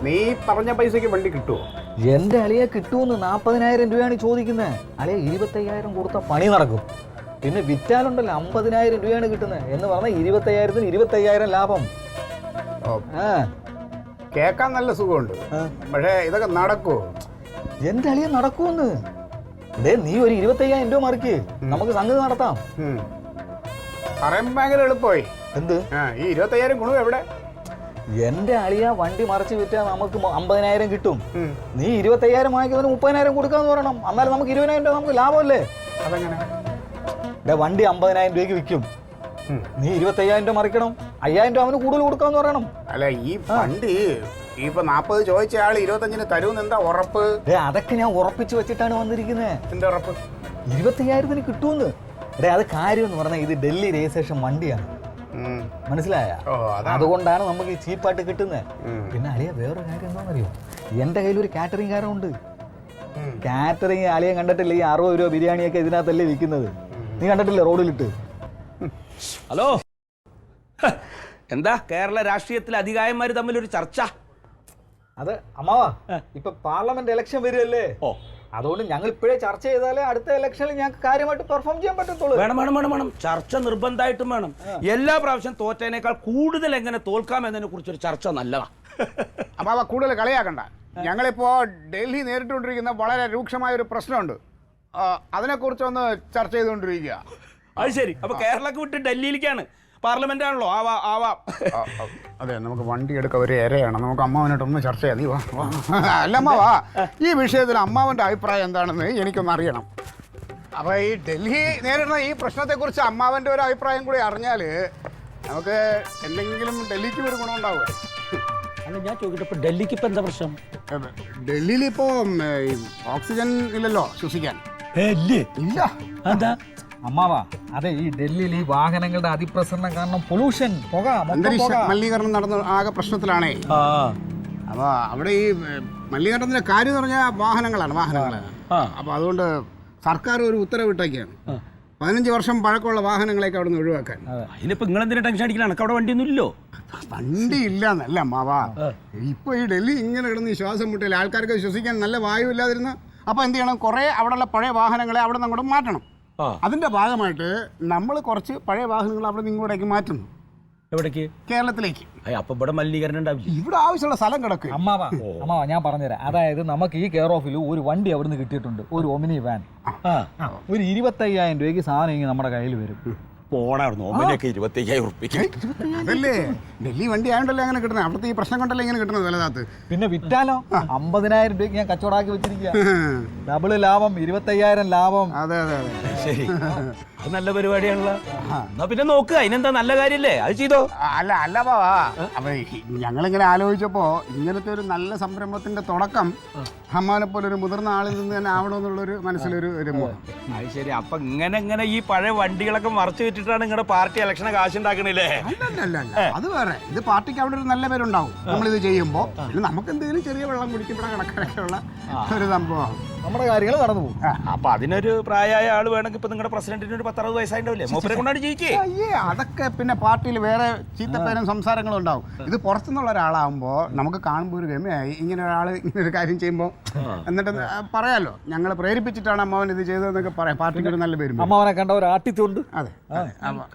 നീ പറഞ്ഞ പൈസക്ക് വണ്ടി കിട്ടുമോ? എന്റെ അളിയെ കിട്ടുമെന്ന് 40,000 രൂപയാണ് ചോദിക്കുന്നത്. അളിയെ 25,000 കൊടുത്ത പണി നടക്കും. പിന്നെ വിറ്റാലുണ്ടല്ലോ 50,000 രൂപയാണ് കിട്ടുന്നത് എന്ന് പറഞ്ഞാൽ 25,000-ന് 25,000 ലാഭം. കേൾക്കാൻ നല്ല സുഖമുണ്ട്, പക്ഷേ ഇതൊക്കെ നടക്കുമോ? എന്റെ അളിയെ നടക്കുമെന്ന്. നീ ഒരു 25,000 രൂപ മറിക്ക്, നമുക്ക് സംഗതി നടത്താം. പറയാൻ ഭയങ്കര എളുപ്പമായി. എന്ത് ഈ 25,000 ഗുണം എവിടെ? എന്റെ അളിയ വണ്ടി മറിച്ച് വിറ്റാൽ നമുക്ക് 50,000 കിട്ടും. നീ 25,000 വാങ്ങിക്കുന്നതിന് 30,000 കൊടുക്കാന്ന് പറയണം. എന്നാലും നമുക്ക് 20,000 രൂപ നമുക്ക് ലാഭമല്ലേ? അതെങ്ങനെ? വണ്ടി 50,000 രൂപയ്ക്ക് വിൽക്കും, നീ 25,000 രൂപ മറിക്കണം. 5,000 രൂപ അവന് കൂടുതൽ കൊടുക്കാന്ന് പറയണം. അല്ല, ഈ വണ്ടി ഇപ്പൊ 40 ചോദിച്ച ആള് 25-ന് തരുമെന്ന് എന്താ ഉറപ്പ്? അതൊക്കെ ഞാൻ ഉറപ്പിച്ചു വെച്ചിട്ടാണ് വന്നിരിക്കുന്നത്. എന്താ ഉറപ്പ്? 25,000-ന് കിട്ടുമെന്ന്. അത് കാര്യം എന്ന് പറഞ്ഞാൽ ഇത് ഡൽഹി രജിസ്ട്രേഷൻ വണ്ടിയാണ്, മനസ്സിലായ? അതുകൊണ്ടാണ് നമുക്ക് ഈ ചീപ്പായിട്ട് കിട്ടുന്നത്. പിന്നെ അളിയ വേറൊരു കാര്യം എന്താണെന്നറിയോ, എന്റെ കയ്യിൽ ഒരു കാറ്ററിംഗ് കാരുണ്ട്. കാറ്ററിംഗ് അളിയെ കണ്ടിട്ടില്ല? ഈ 60 രൂപ ബിരിയാണിയൊക്കെ ഇതിനകത്തല്ലേ വിൽക്കുന്നത്. നീ കണ്ടിട്ടില്ലേ റോഡിലിട്ട്? ഹലോ, എന്താ കേരള രാഷ്ട്രീയത്തിലെ അധികായന്മാര് തമ്മിലൊരു ചർച്ച? അത് അമ്മാവാ, ഇപ്പൊ പാർലമെന്റ് ഇലക്ഷൻ വരുമല്ലേ, അതുകൊണ്ട് ഞങ്ങൾ ഇപ്പോഴേ ചർച്ച ചെയ്താലേ അടുത്ത ഇലക്ഷനിൽ ഞങ്ങൾക്ക് കാര്യമായിട്ട് പെർഫോം ചെയ്യാൻ പറ്റത്തുള്ളൂ. വേണം വേണം വേണം വേണം, ചർച്ച നിർബന്ധമായിട്ടും വേണം. എല്ലാ പ്രാവശ്യം തോറ്റതിനേക്കാൾ കൂടുതൽ എങ്ങനെ തോൽക്കാം എന്നതിനെ കുറിച്ചൊരു ചർച്ച നല്ലതാ. അമ്മാവ കൂടുതൽ കളിയാക്കണ്ട. ഞങ്ങളിപ്പോ ഡൽഹി നേരിട്ടുകൊണ്ടിരിക്കുന്ന വളരെ രൂക്ഷമായ ഒരു പ്രശ്നമുണ്ട്, അതിനെക്കുറിച്ചൊന്ന് ചർച്ച ചെയ്തുകൊണ്ടിരിക്കുക. അത് ശരി, അപ്പൊ കേരളക്ക് വിട്ട് ഡൽഹിയിലേക്കാണ്? പാർലമെന്റ് ആണല്ലോ, ആവാം. അതെ, നമുക്ക് വണ്ടി എടുക്കാൻ ഒരു ഇരയാണ്. നമുക്ക് അമ്മാവനായിട്ടൊന്ന് ചർച്ച ചെയ്യാം. നീ വാ. അല്ല അമ്മാവാ, ഈ വിഷയത്തിൽ അമ്മാവന്റെ അഭിപ്രായം എന്താണെന്ന് എനിക്കൊന്ന് അറിയണം. അപ്പൊ ഈ ഡൽഹി നേരിടുന്ന ഈ പ്രശ്നത്തെക്കുറിച്ച് അമ്മാവന്റെ ഒരു അഭിപ്രായം കൂടി അറിഞ്ഞാല് നമുക്ക് എന്തെങ്കിലും ഡൽഹിക്ക് ഒരു ഗുണം ഉണ്ടാവുക. അല്ല, ഞാൻ ചോദിക്കട്ടെ, ഇപ്പൊ ഡൽഹിക്ക് ഇപ്പൊ എന്താ പ്രശ്നം? ഡൽഹിയിൽ ഇപ്പോ ഓക്സിജൻ ഇല്ലല്ലോ ശ്വസിക്കാൻ. ഇല്ല. എന്താ അമ്മാവാ? അതെ, ഈ ഡൽഹിയിൽ ഈ വാഹനങ്ങളുടെ അതിപ്രസരണം കാരണം പൊല്യൂഷൻ, പുക, അന്തരീക്ഷ മലിനീകരണം നടന്ന ആകെ പ്രശ്നത്തിലാണേ. അപ്പൊ അവിടെ ഈ മലിനീകരണത്തിന്റെ കാര്യം എന്ന് പറഞ്ഞാൽ വാഹനങ്ങളാണ്. അപ്പൊ അതുകൊണ്ട് സർക്കാർ ഒരു ഉത്തരവിട്ടേക്കാണ് 15 വർഷം പഴക്കമുള്ള വാഹനങ്ങളെയൊക്കെ അവിടെ നിന്ന് ഒഴിവാക്കാൻ. അതിനിപ്പോ നിങ്ങൾ എന്തിനാ ടെൻഷൻ അടിക്കണം? അവിടെ വണ്ടിയൊന്നും ഇല്ലോ? വണ്ടി ഇല്ല എന്നല്ല അമ്മാവാ, ഇപ്പൊ ഈ ഡൽഹി ഇങ്ങനെ കിടന്ന് ഈ ശ്വാസം മുട്ടില്ല, ആൾക്കാർക്ക് ശ്വസിക്കാൻ നല്ല വായു ഇല്ലാതിരുന്ന. അപ്പൊ എന്ത് ചെയ്യണം, കുറെ അവിടെയുള്ള പഴയ വാഹനങ്ങളെ അവിടെ നിന്ന് അങ്ങോട്ട് മാറ്റണം. അതിന്റെ ഭാഗമായിട്ട് നമ്മൾ കുറച്ച് പഴയ വാഹനങ്ങൾ അവിടെ നിന്ന് ഇങ്ങോട്ടേക്ക് മാറ്റുന്നു. എവിടേക്ക്? കേരളത്തിലേക്ക്. അപ്പൊ ഇവിടെ മലിനീകരണം ഉണ്ടാവില്ല? ഇവിടെ ആവശ്യമുള്ള സ്ഥലം കിടക്കും. അമ്മാവാ ഞാൻ പറഞ്ഞുതരാം. അതായത് നമുക്ക് ഈ കെയർ ഓഫിൽ ഒരു വണ്ടി അവിടെ നിന്ന് കിട്ടിയിട്ടുണ്ട്, ഒരു ഒമിനി വാൻ. ഒരു 25,000 രൂപയ്ക്ക് സാധനം ഇങ്ങനെ നമ്മുടെ കയ്യിൽ വരും. പോണായിരുന്നു 25,000 റുപ്യക്ക്. അതല്ലേ ഡൽഹി വണ്ടി ആയതുകൊണ്ടല്ലേ അങ്ങനെ കിട്ടുന്നത്. അവിടുത്തെ ഈ പ്രശ്നം കൊണ്ടല്ലേ ഇങ്ങനെ കിട്ടുന്നത് വിലതാത്ത്. പിന്നെ വിറ്റാലോ 50,000 രൂപയ്ക്ക് ഞാൻ കച്ചവടാക്കി വെച്ചിരിക്കുക. ഡബിള് ലാഭം, 25,000 ലാഭം. അതെ അതെ അതെ, ശരി, അത് നല്ല പരിപാടിയാണല്ലോ. എന്നാ പിന്നെ നോക്കുക, അതിനെന്താ നല്ല കാര്യല്ലേ, അത് ചെയ്തോ. അല്ല ബാവാ, അപ്പൊ ഞങ്ങളിങ്ങനെ ആലോചിച്ചപ്പോ ഇങ്ങനത്തെ ഒരു നല്ല സംരംഭത്തിന്റെ തുടക്കം അമ്മാനെ പോലെ ഒരു മുതിർന്ന ആളിൽ നിന്ന് തന്നെ ആവണമെന്നുള്ളൊരു മനസ്സിലൊരു മോഹം. അത് ശരി, അപ്പൊ ഇങ്ങനെ ഈ പഴയ വണ്ടികളൊക്കെ മറച്ചു വെച്ചിട്ടാണ് നിങ്ങളുടെ പാർട്ടി ഇലക്ഷനെ കാശുണ്ടാക്കണില്ലേ? അല്ല, അത് വേറെ. ഇത് പാർട്ടിക്ക് അവിടെ ഒരു നല്ല പേരുണ്ടാവും നമ്മളിത് ചെയ്യുമ്പോ. പിന്നെ നമുക്ക് എന്തെങ്കിലും ചെറിയ വെള്ളം കുടിക്കുമ്പോഴേ കിടക്കാനൊക്കെയുള്ള ഒരു സംഭവം, നമ്മുടെ കാര്യങ്ങൾ നടന്നു പോകും. അപ്പൊ അതിനൊരു പ്രായമായ ആള് വേണമെങ്കിൽ ഇപ്പൊ നിങ്ങളുടെ പ്രസിഡന്റിന് ഒരു 10-60 വയസ്സായിണ്ടാവില്ലേ? മൂപ്പരെ കൊണ്ടാണ് ജയിക്കേ. അതൊക്കെ പിന്നെ പാർട്ടിയിൽ വേറെ ചീത്തപ്പേരും സംസാരങ്ങളും ഉണ്ടാവും. ഇത് പുറത്തുനിന്നുള്ള ഒരാളാകുമ്പോ നമുക്ക് കാണുമ്പോൾ ഒരു ഗമയായി, ഇങ്ങനെ ഒരാൾ ഇങ്ങനെ ഒരു കാര്യം ചെയ്യുമ്പോൾ എന്നിട്ട് പറയാലോ ഞങ്ങൾ പ്രേരിപ്പിച്ചിട്ടാണ് അമ്മാവൻ ഇത് ചെയ്തതെന്നൊക്കെ പറയാം. പാർട്ടിക്ക് ഒരു നല്ല പേരും. അമ്മാവനെ കണ്ട ഒരു ആട്ടിത്തുണ്ട്. അതെ,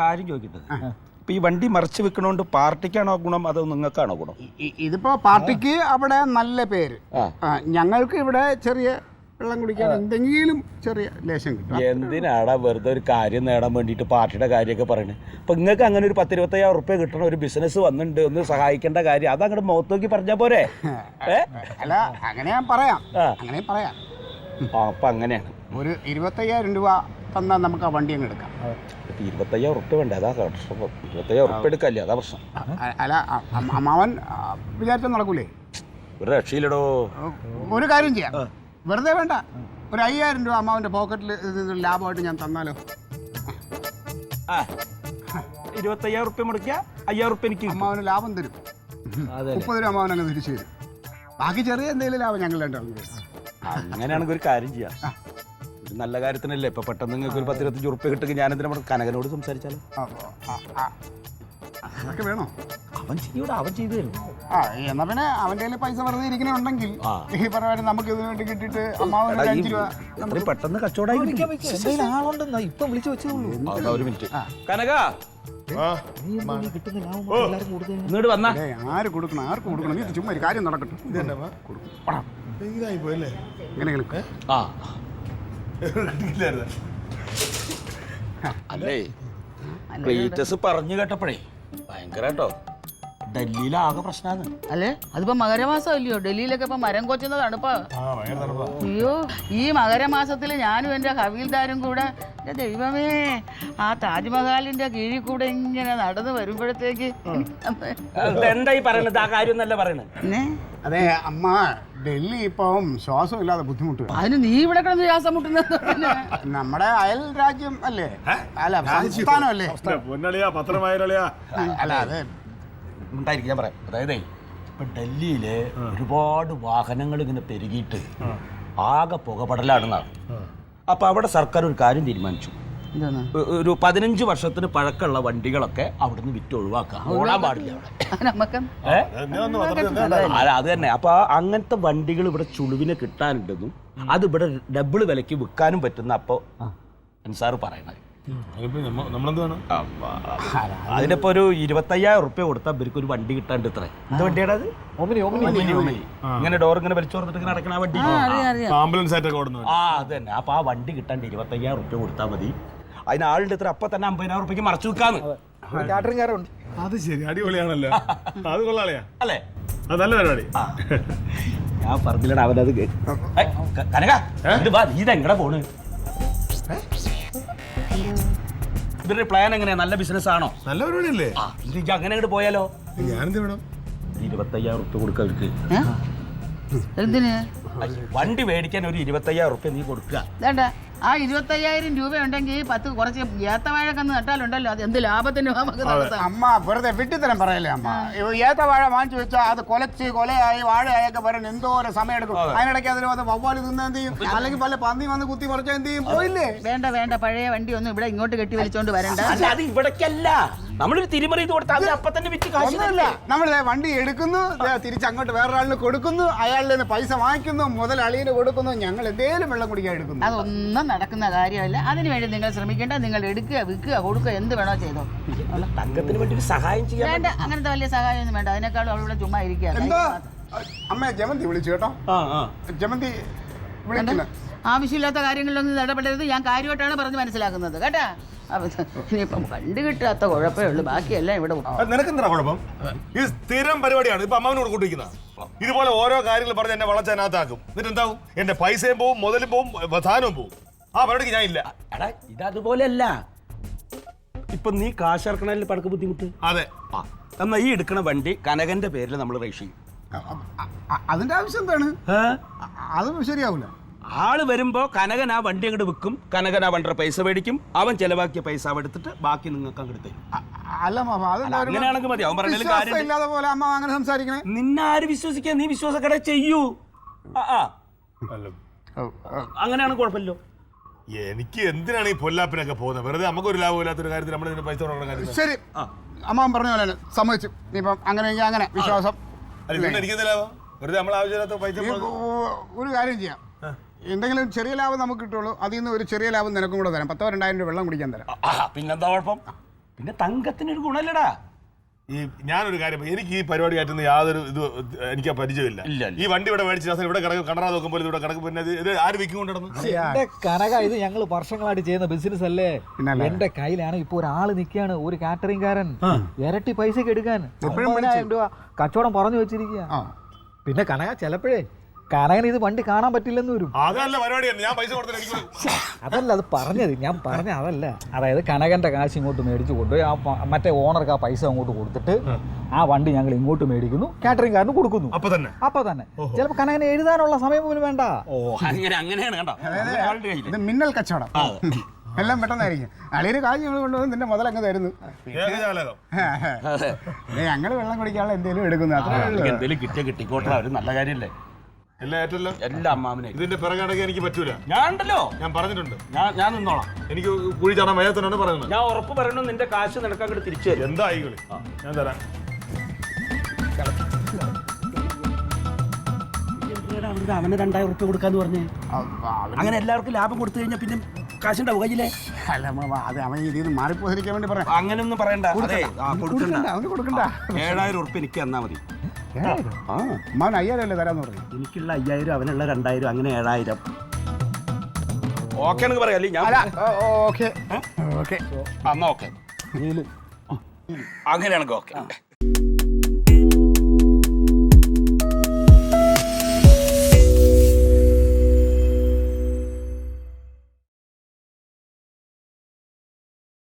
കാര്യം ചോദിക്കട്ടെ, ഇപ്പൊ ഈ വണ്ടി മറിച്ച് വെക്കണോണ്ട് പാർട്ടിക്കാണോ ഗുണം അതോ നിങ്ങൾക്കാണോ ഗുണം? ഇതിപ്പോ പാർട്ടിക്ക് അവിടെ നല്ല പേര്, ഞങ്ങൾക്ക് ഇവിടെ ചെറിയ വെള്ളം കുടിക്കാൻ എന്തെങ്കിലും ചെറിയ ലേശം കിട്ടും. എന്തിനാടാ വെറുതെ ഒരു കാര്യം നേടാൻ വേണ്ടിയിട്ട് പാർട്ടിയുടെ കാര്യമൊക്കെ പറയണത്? ഇപ്പൊ നിങ്ങൾക്ക് അങ്ങനെ ഒരു 10-25,000 റുപ്യ കിട്ടണ ഒരു ബിസിനസ് വന്നിട്ടുണ്ട്, ഒന്ന് സഹായിക്കേണ്ട കാര്യം, അത് അങ്ങോട്ട് മുഖത്ത് നോക്കി പറഞ്ഞാൽ പോരെ? അല്ല, അങ്ങനെ ഞാൻ പറയാം, അങ്ങനെ പറയാം. അപ്പൊ അങ്ങനെയാണ്. ഒരു 25,000 രൂപ തന്നാൽ നമുക്ക് ആ വണ്ടി അങ്ങ് എടുക്കാം. 25,000 റുപ്യ വേണ്ട, അതാ പ്രശ്നം. 25,000 റുപ്യ എടുക്കല്ലേ, അതാ പ്രശ്നം. അല്ല, അമ്മാവൻ വിചാരിച്ചാൽ നടക്കൂലേ? ഒരു രക്ഷയില്ലടോ. ഒരു കാര്യം ചെയ്യാം, വെറുതെ വേണ്ട, ഒരു 5,000 രൂപ അമ്മാവന്റെ പോക്കറ്റിൽ ലാഭമായിട്ട് ഞാൻ തന്നാലോ? 25,000 റുപ്യ മുടക്കിയ 5,000 റുപ്യ എനിക്ക് അമ്മാവന് ലാഭം തരും. 30 രൂപ അമ്മാവൻ അങ്ങ് തിരിച്ചു തരും. ബാക്കി ചെറിയ എന്തെങ്കിലും ലാഭം ഞങ്ങൾ രണ്ടാളും. അങ്ങനെയാണെങ്കിൽ ഒരു കാര്യം ചെയ്യാം, ഒരു നല്ല കാര്യത്തിനല്ലേ. ഇപ്പൊ പെട്ടെന്ന് നിങ്ങൾക്ക് ഒരു 10-25 റുപ്യ കിട്ടുമെങ്കിൽ ഞാനെന്തിനാ കനകനോട് സംസാരിച്ചാലോ? അതൊക്കെ വേണോ? അവൻ ചെയ്യൂടാ, അവൻ ചെയ്തു തരും. ആ എന്നാ പിന്നെ അവന്റെ കയ്യിൽ പൈസ വെറുതെ ഇരിക്കണുണ്ടെങ്കിൽ ഈ പറഞ്ഞ നമുക്ക് ഇതിനു വേണ്ടി കിട്ടിയിട്ട് അമ്മാവന് ഒരു 5 രൂപ അത്രയും പെട്ടെന്ന് കച്ചവടമായി എന്തെങ്കിലും ആളുണ്ടെന്നാ ഇപ്പൊ വിളിച്ചു വെച്ചതുള്ളൂ. ഒരു മിനിറ്റ്. കനക കിട്ടുന്ന ലാഭം എല്ലാവരും കൂടുതൽ ഇങ്ങോട്ട് വന്നാ. ആര് കൊടുക്കണം, ആർക്ക് കൊടുക്കണം? നീ ചുമ്മാ ഒരു കാര്യം നടക്കട്ടെ. എങ്ങനെയെങ്കിലും ആ അല്ലേ ക്ലീറ്റസ് പറഞ്ഞു കേട്ടപ്പോഴേ ഭയങ്കര കേട്ടോ, ഡൽഹിയിലാകെ പ്രശ്നമാണ്. അല്ലേ അതിപ്പോ മകരമാസം അല്ലയോ, ഡൽഹിയിലൊക്കെ ഇപ്പൊ മരം കൊച്ചുന്ന തണുപ്പാ. അയ്യോ ഈ മകരമാസത്തിൽ ഞാനും എന്റെ ഹവീൽദാരും കൂടെ എന്റെ ദൈവമേ ആ താജ്മഹാലിന്റെ കീഴിൽ കൂടെ ഇങ്ങനെ നടന്നു വരുമ്പോഴത്തേക്ക് എന്തായി പറയണത്? ആ കാര്യം എന്നല്ല പറയണത്. അതെ അമ്മ, ഡൽഹി ഇപ്പം ശ്വാസം ഇല്ലാതെ ബുദ്ധിമുട്ട്. അതിന് നീ ഇവിടെ കിടന്ന് ശ്വാസം മുട്ടുന്നത് നമ്മുടെ അയൽ രാജ്യം അല്ലേ, അല്ല സംസ്ഥാനം അല്ലേ? അല്ല അതെ ഉണ്ടായിരിക്കും, ഞാൻ പറയാം. അതായത് ഇപ്പൊ ഡൽഹിയില് ഒരുപാട് വാഹനങ്ങൾ ഇങ്ങനെ പെരുകിയിട്ട് ആകെ പുകപടലാണെന്നാണ്. അപ്പൊ അവിടെ സർക്കാർ ഒരു കാര്യം തീരുമാനിച്ചു. ഒരു 15 വർഷത്തിന് പഴക്കമുള്ള വണ്ടികളൊക്കെ അവിടുന്ന് വിറ്റ് ഒഴിവാക്കാം, ഓടാൻ പാടില്ല അവിടെ. അത് തന്നെ. അപ്പൊ അങ്ങനത്തെ വണ്ടികൾ ഇവിടെ ചുളുവിനെ കിട്ടാനുണ്ടെന്നും അത് ഇവിടെ ഡബിൾ വിലക്ക് വിൽക്കാനും പറ്റുന്ന അപ്പൊ അൻസാറ് പറയണത്. അതിനിപ്പോ ഒരു 25,000 റുപ്യ കൊടുത്താൽ ഇവർക്ക് ഒരു വണ്ടി കിട്ടാണ്ട്. ഇത്ര എന്ത് വണ്ടിയാണ് അത്? ഇങ്ങനെ ഡോർ ഇങ്ങനെ വലിച്ചു തുറന്നിട്ട് ഇങ്ങനെ നടക്കണ വണ്ടി. ആംബുലൻസ് ആയിട്ടൊക്കെ ഓടുന്നു. ആ അത് തന്നെ. അപ്പൊ ആ വണ്ടി കിട്ടാണ്ട് 25,000 റുപ്യ കൊടുത്താൽ മതി. അതിന് ആളുടെ ഇത്ര അപ്പൊ തന്നെ 50,000 റുപ്യക്ക് മറച്ചു വെക്കാന്ന്. കാറ്ററിംഗുകാരുണ്ട്. അത് ശരി, അടിപൊളിയാണല്ലോ. അത് കൊള്ളാളിയാ അല്ലേ? അത് നല്ല പരിപാടി. ഞാൻ പറഞ്ഞില്ലടാ അവനത്. കനക ഇതെങ്ങടെ പോണ്? ഇവരുടെ പ്ലാൻ എങ്ങനെയാ? നല്ല ബിസിനസ് ആണോ? നല്ല പരിപാടിയല്ലേ? അങ്ങനെ അങ്ങോട്ട് പോയാലോ? ഞാനെന്ത് വേണം? 25,000 റുപ്യ കൊടുക്ക അവർക്ക്. എന്തിന്? വണ്ടി മേടിക്കാൻ ഒരു 25,000 റുപ്യ നീ കൊടുക്കുക. വേണ്ട, ആ 25,000 രൂപ ഉണ്ടെങ്കിൽ 10 കുറച്ച് ഏത്തവാഴക്കന്ന് നട്ടാലുണ്ടല്ലോ, അത് എന്ത് ലാഭത്തിന് നമുക്ക് നടത്താം. അമ്മ വെറുതെ വിട്ടിത്തരം പറയല്ലേ അമ്മ. ഏത്ത വാഴ വാങ്ങിച്ചു വെച്ചാൽ അത് കൊലയായി വാഴയായൊക്കെ വരാൻ എന്തോരം സമയം എടുക്കും. അതിനിടയ്ക്ക് അതിന് വന്ന് വവ്വാല് തിന്ന എന്ത് ചെയ്യും? അല്ലെങ്കിൽ പല പന്നി വന്ന് കുത്തി മറിച്ചാൽ എന്ത് ചെയ്യും? പോയില്ലേ? വേണ്ട പഴയ വണ്ടി ഒന്നും ഇവിടെ ഇങ്ങോട്ട് കെട്ടി വലിച്ചോണ്ട് വരണ്ട. അത് ഇവിടേക്കല്ല, നമ്മളൊരു തിരിമറി ചെയ്ത് കൊടുത്താൽ അപ്പൊ തന്നെ വിറ്റ് കാശ്. ഒന്നുമില്ല, നമ്മൾ വണ്ടി എടുക്കുന്നു, തിരിച്ചങ്ങോട്ട് വേറൊരാളിന് കൊടുക്കുന്നു, അയാളുടെ നിന്ന് പൈസ വാങ്ങിക്കുന്നു, മുതൽ അളിയന് കൊടുക്കുന്നു, ഞങ്ങൾ എന്തേലും വെള്ളം കുടിക്കാൻ എടുക്കുന്നു. അതൊന്നും നടക്കുന്ന കാര്യമല്ല. അതിനുവേണ്ടി നിങ്ങൾ ശ്രമിക്കേണ്ട. നിങ്ങൾ എടുക്കുക, വിൽക്കുക, കൊടുക്കുക, എന്ത് വേണോ ചെയ്തോ. തങ്കത്തിന് വേണ്ടി സഹായം ചെയ്യാൻ വേണ്ട, അങ്ങനത്തെ വലിയ സഹായം ഒന്നും വേണ്ട. അതിനേക്കാളും അവളിവിടെ ചുമ്മാ ഇരിക്കുക. എന്താ അമ്മ ജമന്തി വിളിച്ചു കേട്ടോ? ജമന്തി വിളിക്കുന്നു. ആവശ്യമില്ലാത്ത കാര്യങ്ങളിലൊന്നും ഇടപെടരുത്. ഞാൻ കാര്യമായിട്ടാണ് പറഞ്ഞ് മനസ്സിലാക്കുന്നത് കേട്ടാ. ഇനിയിപ്പം കണ്ടു കിട്ടാത്ത കുഴപ്പമേ ഉള്ളൂ, ബാക്കിയെല്ലാം ഇവിടെ. നിനക്കെന്താ കുഴപ്പം? ഇത് സ്ഥിരം പരിപാടിയാണ്. ഇപ്പൊ അമ്മാവനോട് കൂട്ടിക്കുന്ന ഇതുപോലെ ഓരോ കാര്യങ്ങൾ പറഞ്ഞ് എന്നെ വളച്ചതിനകത്താക്കും. എന്നിട്ട് എന്താവും? എന്റെ പൈസയും പോവും, മുതലും പോവും, സാധനവും പോവും. ആ പരിപാടിക്ക് ഞാൻ ഇല്ല. എടാ ഇതതുപോലെയല്ല. ഇപ്പൊ നീ കാശ് ഇറക്കണതിൽ പടക്ക് ബുദ്ധിമുട്ട്. അതെ. എന്നാ ഈ എടുക്കണ വണ്ടി കനകന്റെ പേരിൽ നമ്മൾ രജിസ്റ്റർ ചെയ്യും. അതിന്റെ ആവശ്യം എന്താണ്? അത് ശരിയാവൂല. ആള് വരുമ്പോ കനകൻ ആ വണ്ടി അങ്ങോട്ട് വിൽക്കും, കനകൻ ആ വണ്ടിയുടെ പൈസ മേടിക്കും, അവൻ ചെലവാക്കിയ പൈസ എടുത്തിട്ട് ബാക്കി നിങ്ങൾക്ക് അങ്ങോട്ട് തരും. അല്ല അങ്ങനെയാണെങ്കിൽ മതി. അവൻ പറഞ്ഞാലും കാര്യം ഇല്ലാതെ പോലെ അമ്മ അങ്ങനെ സംസാരിക്കണേ. നിന്നാര് വിശ്വസിക്കാൻ? നീ വിശ്വാസക്കട ചെയ്യൂ. അങ്ങനെയാണ് കുഴപ്പമില്ലോ. എനിക്ക് എന്തിനാണ് ഈ പൊല്ലാപ്പിനൊക്കെ പോകുന്നത്? വെറുതെ നമുക്കൊരു ലാഭമില്ലാത്തൊരു കാര്യത്തിൽ നമ്മൾ ഇതിന് പൈസ കൊടുക്കുന്ന കാര്യം. ശരി, അമ്മാവൻ പറഞ്ഞ പോലെ സമ്മതിച്ചു. ഇപ്പം അങ്ങനെയെങ്കിൽ അങ്ങനെ വിശ്വാസം. എനിക്കെന്ത് ലാഭം? വെറുതെ നമ്മൾ ആവശ്യമില്ലാത്ത പൈസ. ഒരു കാര്യം ചെയ്യാം, എന്തെങ്കിലും ചെറിയ ലാഭം നമുക്ക് കിട്ടുള്ളൂ. അതിൽ നിന്ന് ഒരു ചെറിയ ലാഭം നിനക്കും കൂടെ തരാം. 10,000-2,000 രൂപ വെള്ളം കുടിക്കാൻ തരാം. പിന്നെന്താ കുഴപ്പം? പിന്നെ തങ്കത്തിനൊരു ഗുണമല്ലടാ. ഞാനൊരു കാര്യം, എനിക്ക് ഈ പരിപാടി ആറ്റുന്ന യാതൊരു ഇത് എനിക്ക് പരിചയമില്ല. ഈ വണ്ടി ഇവിടെ മേടിച്ച ഇവിടെ കണ്ടറാ നോക്കുമ്പോൾ ഇവിടെ കിടക്കും. പിന്നെ ഇത് ആര് വിൽക്കും കൊണ്ടിടന്നു? എന്റെ കനക, ഇത് ഞങ്ങൾ വർഷങ്ങളായിട്ട് ചെയ്യുന്ന ബിസിനസ് അല്ലേ. എന്റെ കയ്യിലാണ് ഇപ്പൊ ഒരാള് നിൽക്കുകയാണ്, ഒരു കാറ്ററിംഗുകാരൻ. ഇരട്ടി പൈസക്ക് എടുക്കാൻ 50,000 രൂപ കച്ചവടം പറഞ്ഞു വെച്ചിരിക്കുക. പിന്നെ കനക ചിലപ്പോഴേ കനകന് ഇത് വണ്ടി കാണാൻ പറ്റില്ലെന്ന് വരും. അതല്ല പരിപാടിയാണ്, ഞാൻ പൈസ കൊടുത്തില്ല. അതല്ല അത് പറഞ്ഞത്, ഞാൻ പറഞ്ഞ അതല്ല. അതായത് കനകന്റെ കാശ് ഇങ്ങോട്ട് മേടിച്ചു കൊണ്ടുപോയി ആ മറ്റേ ഓണർക്ക് ആ പൈസ അങ്ങോട്ട് കൊടുത്തിട്ട് ആ വണ്ടി ഞങ്ങൾ ഇങ്ങോട്ട് മേടിക്കുന്നു, കാറ്ററിംഗുകാരന് കൊടുക്കുന്നു. അപ്പൊ തന്നെ ചിലപ്പോ കനകന് എഴുതാനുള്ള സമയം പോലും വേണ്ട. ഇത് മിന്നൽ കച്ചവടം. എല്ലാം പെട്ടെന്നായിരിക്കും. അളിയൊരു കാര്യം ഞങ്ങൾ കൊണ്ടുവന്ന് നിന്റെ മുതലങ്ങ് തരുന്നു. ഞങ്ങൾ വെള്ളം കുടിക്കാനുള്ള എന്തെങ്കിലും എടുക്കുന്നു. എന്തെങ്കിലും കിട്ടിയ കിട്ടിക്കോട്ടെ, അവര് നല്ല കാര്യമല്ലേ. എല്ലാ അമ്മാവനെ ഇതിന്റെ പിറകടക്കാൻ എനിക്ക് പറ്റൂല. ഞാൻ ഉണ്ടല്ലോ, ഞാൻ പറഞ്ഞിട്ടുണ്ട്. ഞാൻ നിന്നോളാം. എനിക്ക് കുഴി ചാടാൻ വയ്യാത്തതാണ് പറയുന്നത്. ഞാൻ ഉറപ്പ് പറയണു, നിന്റെ കാശ് നിനക്കങ്ങോട്ട് തിരിച്ചു തരും. എന്താ ആയിക്കോളി, ഞാൻ തരാം. എന്തിനാ അവന് 2000 ഉറുപ്പ്യ കൊടുക്കാന്ന് പറഞ്ഞേ? അങ്ങനെ എല്ലാവർക്കും ലാഭം കൊടുത്തു കഴിഞ്ഞാൽ പിന്നെ കാശുണ്ടാവും കയ്യിലെ. അല്ല അമ്മാവ, അത് അവൻ ഇതിൽ നിന്ന് മാറിപ്പോയിരിക്കാൻ വേണ്ടി പറയാം. അങ്ങനെയൊന്നും പറയണ്ട. അതെ, കൊടുക്കണ്ട. അവന് കൊടുക്കണ്ട. 7000 ഉറുപ്പ്യ എനിക്ക് തന്നാ മതി. അമ്മാവൻ 5000 അല്ലേ തരാന്ന് പറഞ്ഞു. എനിക്കുള്ള 5000, അവനുള്ള 2000, അങ്ങനെ 7000. ഓക്കെ ആണെങ്കിൽ പറയാം. അല്ലെങ്കിൽ അല്ല ഞാൻ ഓക്കെ ഓക്കെ എന്നാ ഓക്കെ. അങ്ങനെയാണെങ്കിൽ ഓക്കെ.